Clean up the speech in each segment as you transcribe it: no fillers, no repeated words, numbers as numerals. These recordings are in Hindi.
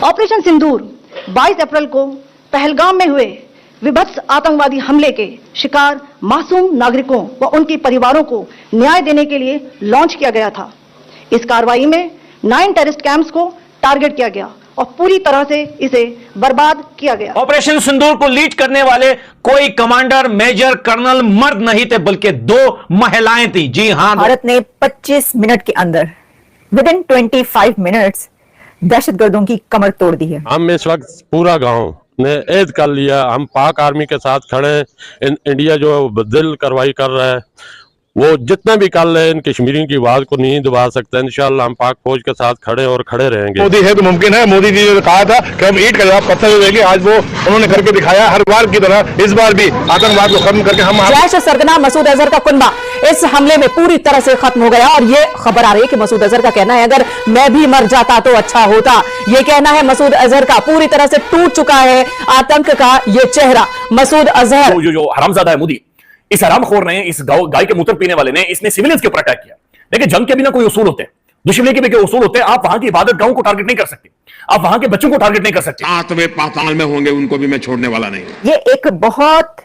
ऑपरेशन सिंदूर 22 अप्रैल को पहलगाम में हुए विभत्स आतंकवादी हमले के शिकार मासूम नागरिकों व उनके परिवारों को न्याय देने के लिए लॉन्च किया गया था। इस कार्रवाई में 9 टेररिस्ट कैंप्स को टारगेट किया गया और पूरी तरह से इसे बर्बाद किया गया। ऑपरेशन सिंदूर को लीड करने वाले कोई कमांडर, मेजर, कर्नल मर्द नहीं थे, बल्कि 2 महिलाएं थी। जी हां, भारत ने 25 मिनट के अंदर विद इन 25 मिनट्स दहशतगर्दों की कमर तोड़ दी है। हम इस वक्त पूरा गांव ने ऐद कर लिया, हम पाक आर्मी के साथ खड़े हैं। इंडिया जो दिल कार्रवाई कर रहा है, वो जितना भी कर ले इन कश्मीरियों की आवाज को नहीं दबा सकते। इंशाल्लाह हम पाक फौज के साथ खड़े और खड़े रहेंगे। मोदी है तो मुमकिन है। मोदी जी ने कहा था कि हम ईंट का जवाब पत्थर से देंगे, आज वो उन्होंने करके दिखाया। हर बार की तरह इस बार भी आतंकवाद को खत्म करके हम जैश सरगना मसूद अजहर का कुनबा इस हमले में पूरी तरह से खत्म हो गया और ये खबर आ रही है कि मसूद अजहर का कहना है, अगर मैं भी मर जाता तो अच्छा होता। ये कहना है मसूद अजहर का। पूरी तरह से टूट चुका है आतंक का ये चेहरा। मसूद अजहर जो हरामजादा है मोदी, इस हरामखोर ने, इस गाय के मूत्र पीने वाले ने, इसने सिविलियंस के ऊपर अटैक किया। देखिए, जंग के बिना कोई उसूल होते हैं, दुश्मनी के भी कोई उसूल होते हैं। आप वहां की इबादत गांव को टारगेट नहीं कर सकते, आप वहां के बच्चों को टारगेट नहीं कर सकते। सातवें पाताल में होंगे, उनको भी मैं छोड़ने वाला नहीं। ये एक बहुत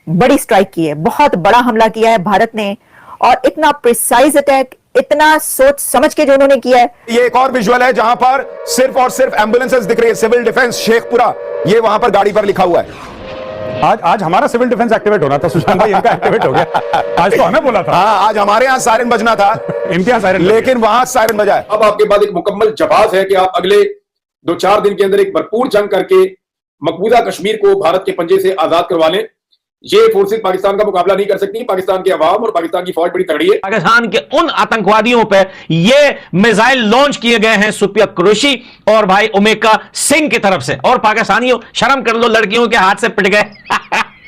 बड़ी स्ट्राइक की है, बहुत बड़ा हमला किया है भारत ने और इतना प्रिसाइज अटैक, इतना सोच समझ के जो उन्होंने किया है। ये एक और विजुअल है जहां पर सिर्फ और सिर्फ एम्बुलेंसेस दिख रही है। सिविल डिफेंस शेखपुरा, ये वहां पर गाड़ी पर लिखा हुआ है। आज हमारा सिविल डिफेंस एक्टिवेट होना था, सुशांत भाई इनका एक्टिवेट हो गया। आज तो हमें बोला था। हाँ, आज हमारे यहाँ सायरन बजना था, इनके यहाँ सायरन, लेकिन वहां सायरन बजा है। अब आपके पास एक मुकम्मल जवाब है कि आप अगले 2-4 दिन के अंदर एक भरपूर जंग करके मकबूजा कश्मीर को भारत के पंजे से आजाद करवा लें। ये फोर्सेस पाकिस्तान का मुकाबला नहीं कर सकती। पाकिस्तान की आवाम और पाकिस्तान की फौज बड़ी तगड़ी है। पाकिस्तान के उन आतंकवादियों पे ये मिसाइल लॉन्च किए गए हैं सुफिया कुरैशी और भाई उमेका सिंह की तरफ से। और पाकिस्तानियों, शर्म कर लो, लड़कियों के हाथ से पिट गए।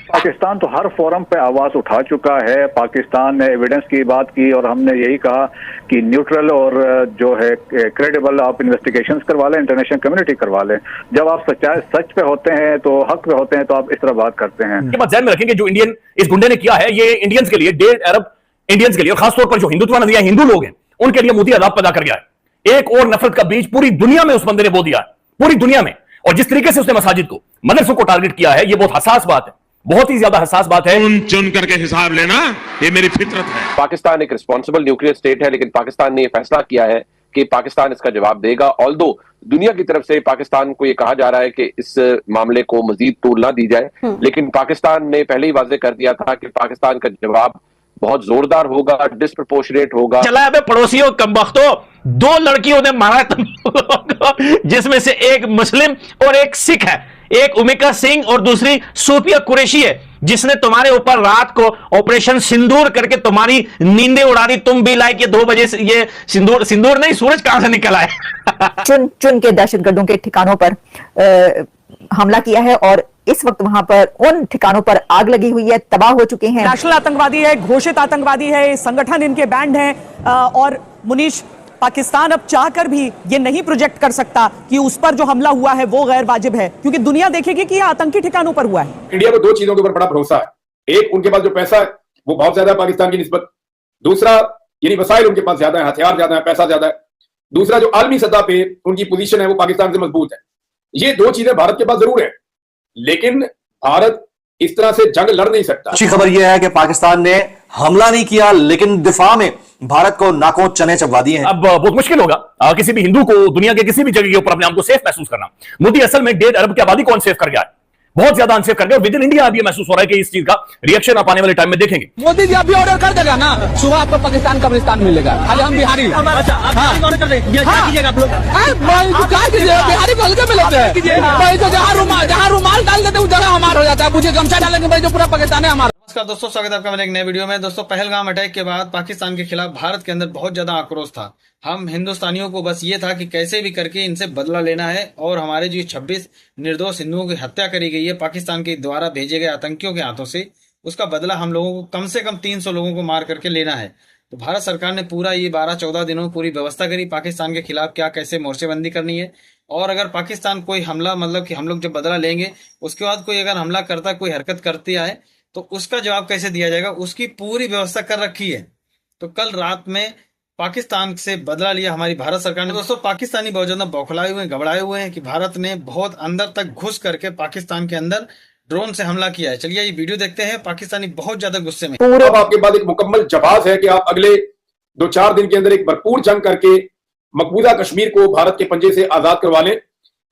पाकिस्तान तो हर फोरम पे आवाज उठा चुका है। पाकिस्तान ने एविडेंस की बात की और हमने यही कहा कि न्यूट्रल और जो है क्रेडिबल आप इन्वेस्टिगेशंस करवा लें, इंटरनेशनल कम्युनिटी करवा लें। जब आप सच पे होते हैं तो हक पे होते हैं तो आप इस तरह बात करते हैं। ये बात ध्यान में रखेंगे, जो इंडियन इस गुंडे ने किया है, ये इंडियंस के लिए, 1.5 अरब इंडियंस के लिए, और खासतौर पर जो हिंदुत्व नजरिया हिंदू लोग हैं, उनके लिए मोदी अदाब पैदा कर गया है। एक और नफरत का बीज पूरी दुनिया में उस बंदे ने बो दिया है, पूरी दुनिया में। और जिस तरीके से उसने मसाजिद को, मदरसों को टारगेट किया है, ये बहुत हसास बात है, बहुत ही ज्यादा हसास बात है। चुन करके हिसाब लेना, ये मेरी फितरत है। पाकिस्तान एक रिस्पॉन्सिबल न्यूक्लियर स्टेट है, लेकिन पाकिस्तान ने यह फैसला किया है कि पाकिस्तान इसका जवाब देगा। ऑल्दो दुनिया की तरफ से पाकिस्तान को यह कहा जा रहा है कि इस मामले को मजीद तूल ना दी जाए, लेकिन पाकिस्तान ने पहले ही वाजे कर दिया था कि पाकिस्तान का जवाब बहुत जोरदार होगा, डिस्प्रपोर्शनेट होगा। चला अबे पड़ोसियों कमबख्तों, 2 लड़कियों ने मारा तुम लोगों को, जिसमें से एक मुस्लिम और एक सिख है। एक उमेका सिंह और दूसरी सूफिया कुरैशी है, जिसने तुम्हारे ऊपर रात को ऑपरेशन सिंदूर करके तुम्हारी नींदें उड़ा दी। तुम भी लाइक ये 2 बजे से ये सिंदूर नहीं, सूरज कहां से निकला है। चुन चुन के दहशतगर्दों के ठिकानों पर हमला किया है और इस वक्त वहां पर उन ठिकानों पर आग लगी हुई है, तबाह हो चुके हैं। नेशनल आतंकवादी है, घोषित आतंकवादी है, संगठन इनके बैंड हैं। और मुनीश, पाकिस्तान अब चाहकर भी ये नहीं प्रोजेक्ट कर सकता कि उस पर जो हमला हुआ है वो गैर वाजिब है, क्योंकि दुनिया देखेगी कि यह आतंकी ठिकानों पर हुआ है। इंडिया को 2 चीजों के ऊपर बड़ा भरोसा है। एक, उनके पास जो पैसा है वो बहुत ज्यादा है पाकिस्तान की निस्बत। दूसरा, यानी वसाइल उनके पास ज्यादा है, हथियार ज्यादा है, पैसा ज्यादा है। दूसरा, जो आलमी सतह पे उनकी पोजीशन है वो पाकिस्तान से मजबूत है। ये 2 चीजें भारत के पास जरूर है, लेकिन भारत इस तरह से जंग लड़ नहीं सकता। अच्छी खबर यह है कि पाकिस्तान ने हमला नहीं किया, लेकिन दिफा में भारत को नाकों चने चबवा दिए हैं। अब बहुत मुश्किल होगा किसी भी हिंदू को दुनिया के किसी भी जगह के ऊपर अपने आप को सेफ महसूस करना। मोदी असल में 1.5 अरब की आबादी को अनसेफ कर गया है, बहुत ज्यादा अनसेफ कर गया। विद इन इंडिया अब ये महसूस हो रहा है कि इस चीज का रिएक्शन आप आने वाले टाइम में देखेंगे। मोदी जी अभी ऑर्डर कर देगा ना, सुबह आपको पाकिस्तान कब्रिस्तान मिलेगा। खाली हम बिहारी बिहारी बोल के मिलते हैं, जहाँ रुमाल डाल देते उस जगह हमारा हो जाता है। मुझे गमछा डालेंगे भाई, जो पूरा पाकिस्तान है हमारा। नमस्कार दोस्तों, स्वागत है आपका मेरे एक नए वीडियो में। दोस्तों, पहलगाम अटैक के बाद पाकिस्तान के खिलाफ भारत के अंदर बहुत ज्यादा आक्रोश था। हम हिंदुस्तानियों को बस ये था कि कैसे भी करके इनसे बदला लेना है और हमारे जो 26 निर्दोष हिंदुओं की हत्या करी गई है पाकिस्तान के द्वारा भेजे गए आतंकियों के हाथों से, उसका बदला हम लोगों को कम से कम 300 लोगों को मार करके लेना है। तो भारत सरकार ने पूरा ये 12-14 दिनों में पूरी व्यवस्था करी पाकिस्तान के खिलाफ क्या कैसे मोर्चेबंदी करनी है। और अगर पाकिस्तान कोई हमला, मतलब कि हम लोग जब बदला लेंगे उसके बाद कोई अगर हमला करता, कोई हरकत करती है तो उसका जवाब कैसे दिया जाएगा, उसकी पूरी व्यवस्था कर रखी है। तो कल रात में पाकिस्तान से बदला लिया हमारी भारत सरकार ने। दोस्तों पाकिस्तानी बहुत ज्यादा बौखलाए हुए हैं, घबराए हुए हैं कि भारत ने बहुत अंदर तक घुस करके पाकिस्तान के अंदर ड्रोन से हमला किया है। चलिए ये वीडियो देखते हैं। पाकिस्तानी बहुत ज्यादा गुस्से में। अब आपके पास एक मुकम्मल जवाब है कि आप अगले 2-4 दिन के अंदर एक भरपूर जंग करके मकबूजा कश्मीर को भारत के पंजे से आजाद करवा लें।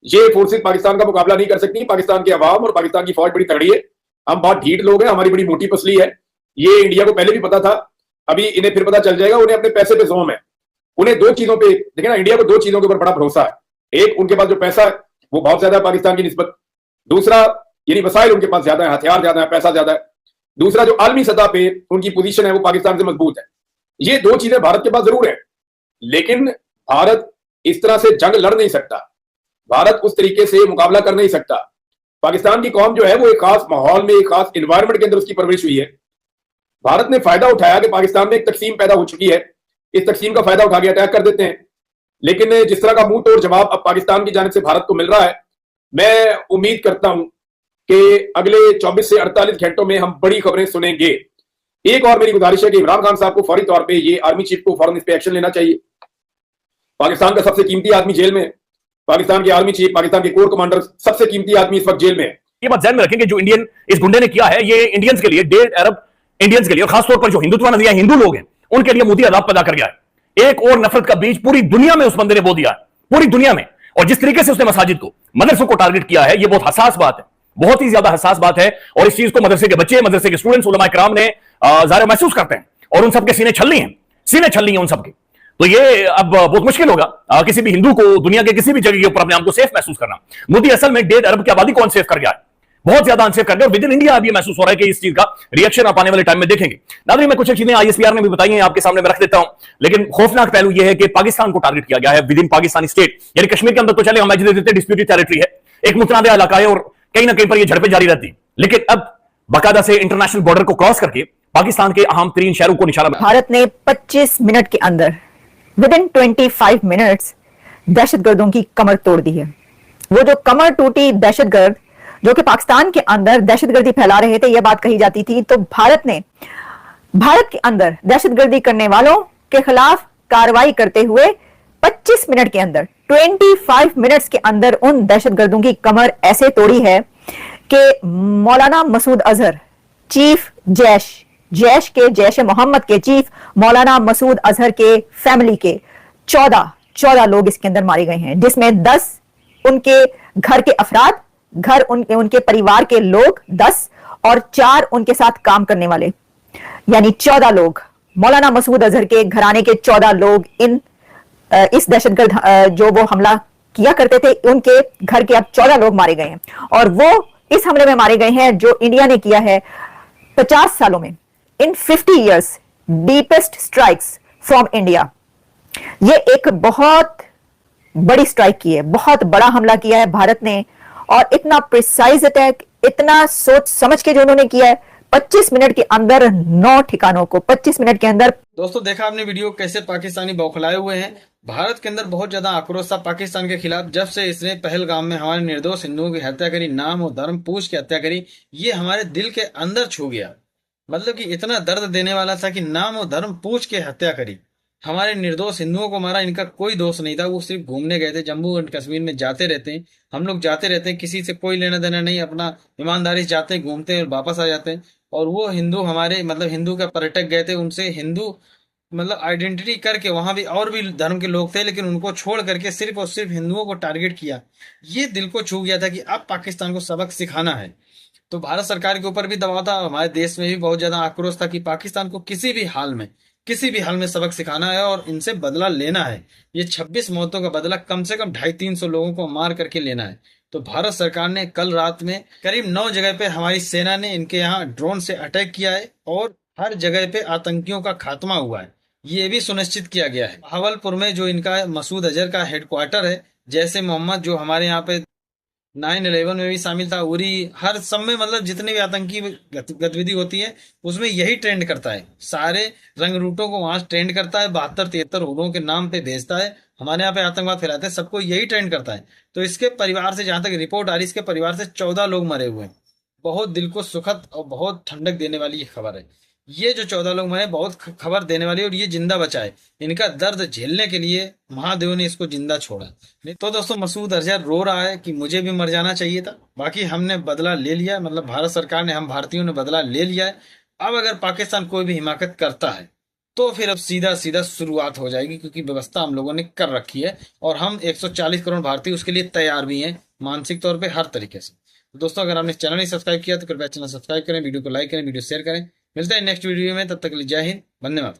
ये फोर्सेस पाकिस्तान का मुकाबला नहीं कर सकती। पाकिस्तान के अवाम और पाकिस्तान की फौज बड़ी तगड़ी है। हम बहुत ढीठ लोग हैं, हमारी बड़ी मोटी पसली है। ये इंडिया को पहले भी पता था, अभी इन्हें फिर पता चल जाएगा। उन्हें अपने पैसे पे जोम है। उन्हें 2 चीजों पे देखिए ना, इंडिया को 2 चीजों के ऊपर बड़ा भरोसा है। एक, उनके पास जो पैसा है वो बहुत ज्यादा है पाकिस्तान की निस्बत। दूसरा, यानी वसाइल उनके पास ज्यादा है, हथियार ज्यादा है, पैसा ज्यादा है। दूसरा, जो आलमी सतह पे उनकी पोजीशन है वो पाकिस्तान से मजबूत है। ये 2 चीजें भारत के पास जरूर है, लेकिन भारत इस तरह से जंग लड़ नहीं सकता। भारत उस तरीके से मुकाबला कर नहीं सकता। पाकिस्तान की कौम जो है वो एक खास माहौल में, एक खास एनवायरनमेंट के अंदर उसकी परवरिश हुई है। भारत ने फायदा उठाया कि पाकिस्तान में एक तकसीम पैदा हो चुकी है, इस तकसीम का फायदा उठा के अटैक कर देते हैं। लेकिन जिस तरह का मुंह तोड़ जवाब अब पाकिस्तान की जानिब से भारत को मिल रहा है, मैं उम्मीद करता हूं कि अगले 24 से 48 घंटों में हम बड़ी खबरें सुनेंगे। एक और मेरी गुजारिश है कि इमरान खान साहब को फौरी तौर पे ये आर्मी चीफ को फौरन इस पे एक्शन लेना चाहिए। पाकिस्तान का सबसे कीमती आदमी जेल में है। पाकिस्तान के आर्मी चीफ, पाकिस्तान के कोर कमांडर, सबसे कीमती आदमी इस वक्त जेल में है। ये बात ध्यान में रखें कि जो इंडियन इस गुंडे ने किया है, ये इंडियंस के लिए, 1.5 अरब इंडियंस के लिए, और खासतौर पर जो हिंदुत्व नजरिया हिंदू लोग हैं उनके लिए मोदी अदाब पैदा कर गया है। एक और नफरत का बीज पूरी दुनिया में उस बंदे ने बो दिया है, पूरी दुनिया में। और जिस तरीके से उसने मसाजिद को, मदरसों को टारगेट किया है, ये बहुत हसास बात है, बहुत ही ज्यादा हसास बात है। और इस चीज को मदरसे के बच्चे, मदरसे के स्टूडेंट्स, उलमा इकराम ने ज़ाहिर महसूस करते हैं, और उन सबके सीने छलनी हैं, सीने छलनी है उन सबके। तो ये अब बहुत मुश्किल होगा किसी भी हिंदू को दुनिया के किसी भी जगह के ऊपर अपने आप को सेफ महसूस करना। मोदी असल में 1.5 अरब की आबादी को अनसेफ कर गया है, बहुत ज्यादा अनसेफ कर गया। और विद इन इंडिया अब ये महसूस हो रहा है कि इस चीज का रिएक्शन आप आने वाले टाइम में देखेंगे। नाज़रीन, मैं कुछ चीजें ISPR ने भी बताई हैं, आपके सामने मैं रख देता हूं। लेकिन खौफनाक पहलू यह है कि पाकिस्तान को टारगेट किया गया है विद इन पाकिस्तानी स्टेट, यानी कश्मीर के अंदर तो चले हम दे देते, डिस्प्यूटेड टेरिटरी है, एक मुतनाज़ इलाका है, और कहीं ना कहीं पर ये झड़पें जारी रहती। लेकिन अब बाकायदा से इंटरनेशनल बॉर्डर को क्रॉस करके पाकिस्तान के अहम तरीन शहरों को निशाना बनाया। भारत ने 25 मिनट के अंदर, विद इन 25 मिनट्स, दहशतगर्दों की कमर तोड़ दी है। वो जो कमर टूटी दहशतगर्द जो कि पाकिस्तान के अंदर दहशतगर्दी फैला रहे थे, यह बात कही जाती थी, तो भारत ने भारत के अंदर दहशतगर्दी करने वालों के खिलाफ कार्रवाई करते हुए 25 मिनट के अंदर, 25 मिनट्स के अंदर उन दहशतगर्दों की कमर ऐसे तोड़ी है कि मौलाना मसूद अजहर, चीफ जैश मोहम्मद के चीफ मौलाना मसूद अजहर के फैमिली के 14 लोग इसके अंदर मारे गए हैं, जिसमें 10 उनके घर के अफराद, उनके परिवार के लोग 10, और 4 उनके साथ काम करने वाले, यानी 14 लोग, मौलाना मसूद अजहर के घराने के 14 लोग इस दहशतगर्द जो वो हमला किया करते थे, उनके घर के अब 14 लोग मारे गए हैं। और वो इस हमले में मारे गए हैं जो इंडिया ने किया है 50 सालों में, इन 50 years, deepest strikes from India. ये एक बहुत बड़ी स्ट्राइक की है, बहुत बड़ा हमला किया है भारत ने, और इतना प्रिसाइज अटैक, इतना सोच समझ के जो उन्होंने किया है, 25 मिनट के अंदर 9 ठिकानों को 25 मिनट के अंदर। दोस्तों देखा आपने वीडियो, कैसे पाकिस्तानी बौखलाए हुए हैं। भारत के अंदर बहुत ज्यादा आक्रोश था पाकिस्तान के खिलाफ, जब से इसने पहलगाम में हमारे निर्दोष हिंदुओं की हत्या करी, नाम और धर्म पूछ के हत्या करी। ये हमारे दिल के अंदर छू गया, मतलब कि इतना दर्द देने वाला था कि नाम और धर्म पूछ के हत्या करी, हमारे निर्दोष हिंदुओं को मारा। इनका कोई दोष नहीं था, वो सिर्फ घूमने गए थे। जम्मू एंड कश्मीर में जाते रहते हैं, हम लोग जाते रहते हैं, किसी से कोई लेना देना नहीं, अपना ईमानदारी से जाते हैं, घूमते हैं और वापस आ जाते हैं। और वो हिंदू हमारे, मतलब हिंदू का पर्यटक गए थे, उनसे हिंदू मतलब आइडेंटिटी करके, वहां भी और भी धर्म के लोग थे, लेकिन उनको छोड़ करके सिर्फ और सिर्फ हिंदुओं को टारगेट किया। ये दिल को छू गया था कि अब पाकिस्तान को सबक सिखाना है। तो भारत सरकार के ऊपर भी दबाव था, हमारे देश में भी बहुत ज्यादा आक्रोश था कि पाकिस्तान को किसी भी हाल में सबक सिखाना है और इनसे बदला लेना है। ये 26 मौतों का बदला कम से कम 250-300 लोगों को मार करके लेना है। तो भारत सरकार ने कल रात में करीब 9 जगह पे हमारी सेना ने इनके यहाँ ड्रोन से अटैक किया है, और हर जगह पे आतंकियों का खात्मा हुआ है, ये भी सुनिश्चित किया गया है। भावलपुर में जो इनका मसूद अजहर का हेडक्वार्टर है, जैसे मोहम्मद जो हमारे यहाँ पे 9/11 में भी शामिल था, उरी, हर सब में, मतलब जितनी भी आतंकी गतिविधि होती है उसमें यही ट्रेंड करता है। सारे रंग रूटों को वहां ट्रेंड करता है, 72-73 हुरों के नाम पे भेजता है, हमारे यहाँ पे आतंकवाद फैलाते हैं, सबको यही ट्रेंड करता है। तो इसके परिवार से, जहां तक रिपोर्ट आ रही, इसके परिवार से 14 लोग मरे हुए हैं। बहुत दिल को सुखद और बहुत ठंडक देने वाली ये खबर है। ये जो 14 लोग मरे बहुत खबर देने वाली, और ये जिंदा बचाए, इनका दर्द झेलने के लिए महादेव ने इसको जिंदा छोड़ा। तो दोस्तों मसूद अजहर रो रहा है कि मुझे भी मर जाना चाहिए था, बाकी हमने बदला ले लिया, मतलब भारत सरकार ने, हम भारतीयों ने बदला ले लिया है। अब अगर पाकिस्तान कोई भी हिमाकत करता है तो फिर अब सीधा सीधा शुरुआत हो जाएगी, क्योंकि व्यवस्था हम लोगों ने कर रखी है और हम 140 करोड़ भारतीय उसके लिए तैयार भी हैं मानसिक तौर पे हर तरीके से। दोस्तों अगर आपने चैनल नहीं सब्सक्राइब किया तो कृपया चैनल सब्सक्राइब करें, वीडियो को लाइक करें, वीडियो शेयर करें। मिलते हैं नेक्स्ट वीडियो में, तब तक के लिए जय हिंद, वंदे मातरम।